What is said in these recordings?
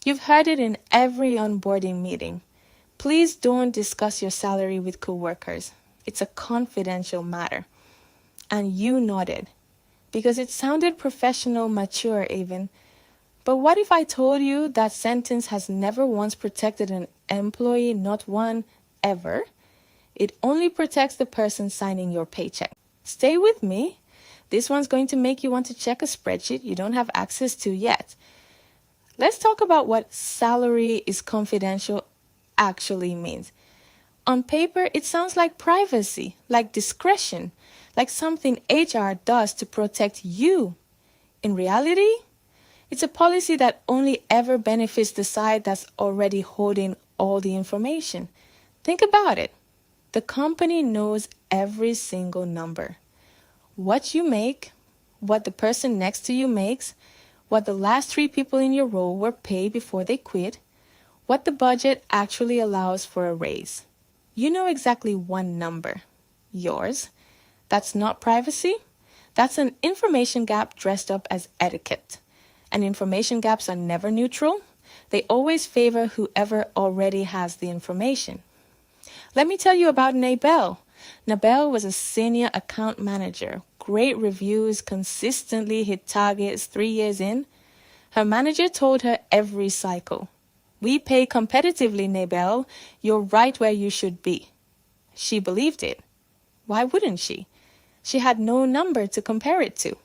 You've heard it in every onboarding meeting. Please don't discuss your salary with coworkers. It's a confidential matter. And you nodded because it sounded professional, mature even. But what if I told you that sentence has never once protected an employee, not one, ever? It only protects the person signing your paycheck. Stay with me. This one's going to make you want to check a spreadsheet you don't have access to yet. Let's talk about what salary is confidential actually means. On paper, it sounds like privacy, like discretion, like something HR does to protect you. In reality, it's a policy that only ever benefits the side that's already holding all the information. Think about it. The company knows every single number. What you make, what the person next to you makes, what the last 3 people in your role were paid before they quit, what the budget actually allows for a raise. You know exactly one number, yours. That's not privacy. That's an information gap dressed up as etiquette. And information gaps are never neutral. They always favor whoever already has the information. Let me tell you about Nabel. Nabel was a senior account manager. Great reviews, consistently hit targets 3 years in. Her manager told her every cycle, "We pay competitively, Nabel. You're right where you should be." She believed it. Why wouldn't she? She had no number to compare it to.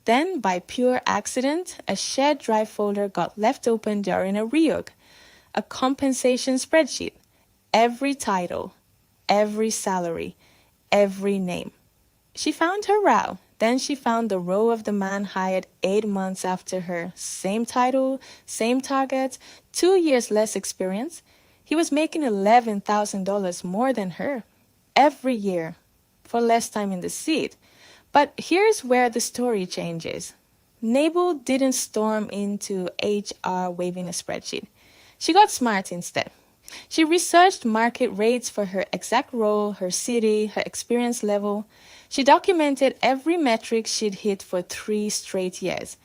Then, by pure accident, a shared drive folder got left open during a reorg. A compensation spreadsheet. Every title, every salary, every name. She found her row. Then she found the row of the man hired 8 months after her. Same title, same target, 2 years less experience. He was making $11,000 more than her every year for less time in the seat. But here's where the story changes. Nabel didn't storm into HR waving a spreadsheet. She got smart instead. She researched market rates for her exact role, her city, her experience level. She documented every metric she'd hit for 3 straight years.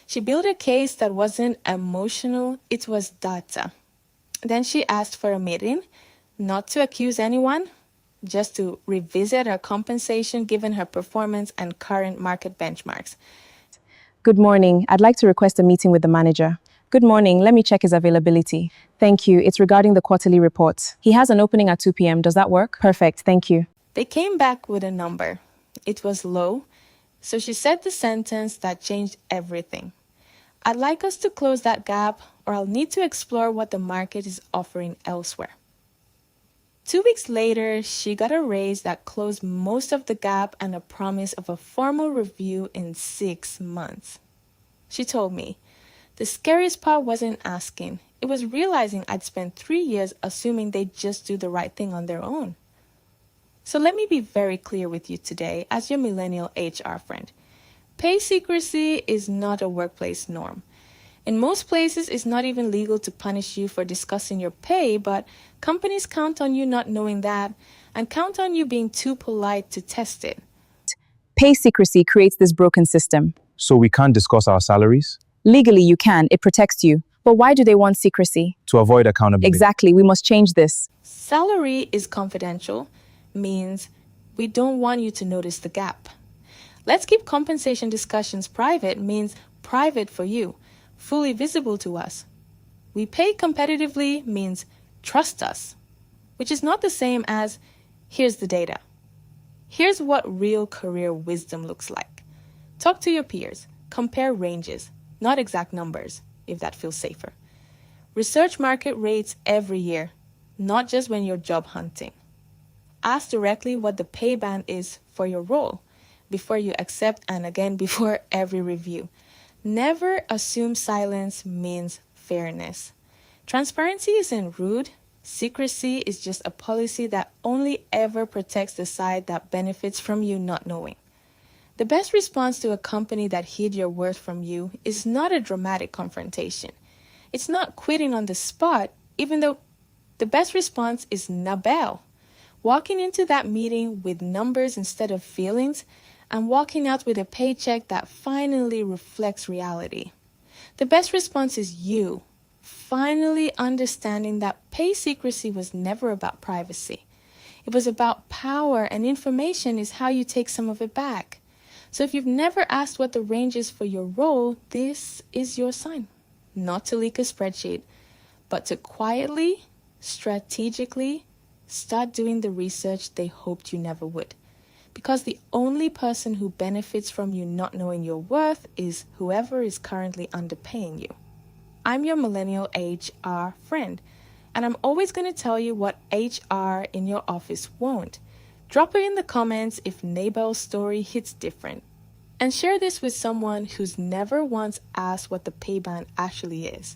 She built a case that wasn't emotional, it was data. Then she asked for a meeting, not to accuse anyone, just to revisit her compensation given her performance and current market benchmarks. Good morning. I'd like to request a meeting with the manager. Good morning. Let me check his availability. Thank you. It's regarding the quarterly report. He has an opening at 2 p.m. Does that work? Perfect. Thank you. They came back with a number. It was low, so she said the sentence that changed everything. "I'd like us to close that gap, or I'll need to explore what the market is offering elsewhere." 2 weeks later, she got a raise that closed most of the gap and a promise of a formal review in 6 months. She told me, "The scariest part wasn't asking. It was realizing I'd spent 3 years assuming they'd just do the right thing on their own." So let me be very clear with you today as your millennial HR friend. Pay secrecy is not a workplace norm. In most places, it's not even legal to punish you for discussing your pay, but companies count on you not knowing that and count on you being too polite to test it. Pay secrecy creates this broken system. So we can't discuss our salaries? Legally, you can. It protects you. But why do they want secrecy? To avoid accountability. Exactly. We must change this. Salary is confidential means we don't want you to notice the gap. Let's keep compensation discussions private means private for you, fully visible to us. We pay competitively means trust us, which is not the same as here's the data. Here's what real career wisdom looks like. Talk to your peers. Compare ranges, not exact numbers, if that feels safer. Research market rates every year, not just when you're job hunting. Ask directly what the pay band is for your role before you accept, and again before every review. Never assume silence means fairness. Transparency isn't rude. Secrecy is just a policy that only ever protects the side that benefits from you not knowing. The best response to a company that hid your worth from you is not a dramatic confrontation. It's not quitting on the spot, even though the best response is Nabel. Walking into that meeting with numbers instead of feelings, and walking out with a paycheck that finally reflects reality. The best response is you, Finally understanding that pay secrecy was never about privacy. It was about power, and information is how you take some of it back. So if you've never asked what the range is for your role, this is your sign. Not to leak a spreadsheet, but to quietly, strategically start doing the research they hoped you never would. Because the only person who benefits from you not knowing your worth is whoever is currently underpaying you. I'm your millennial HR friend, and I'm always going to tell you what HR in your office won't. Drop it in the comments if Nabel's story hits different. And share this with someone who's never once asked what the pay band actually is.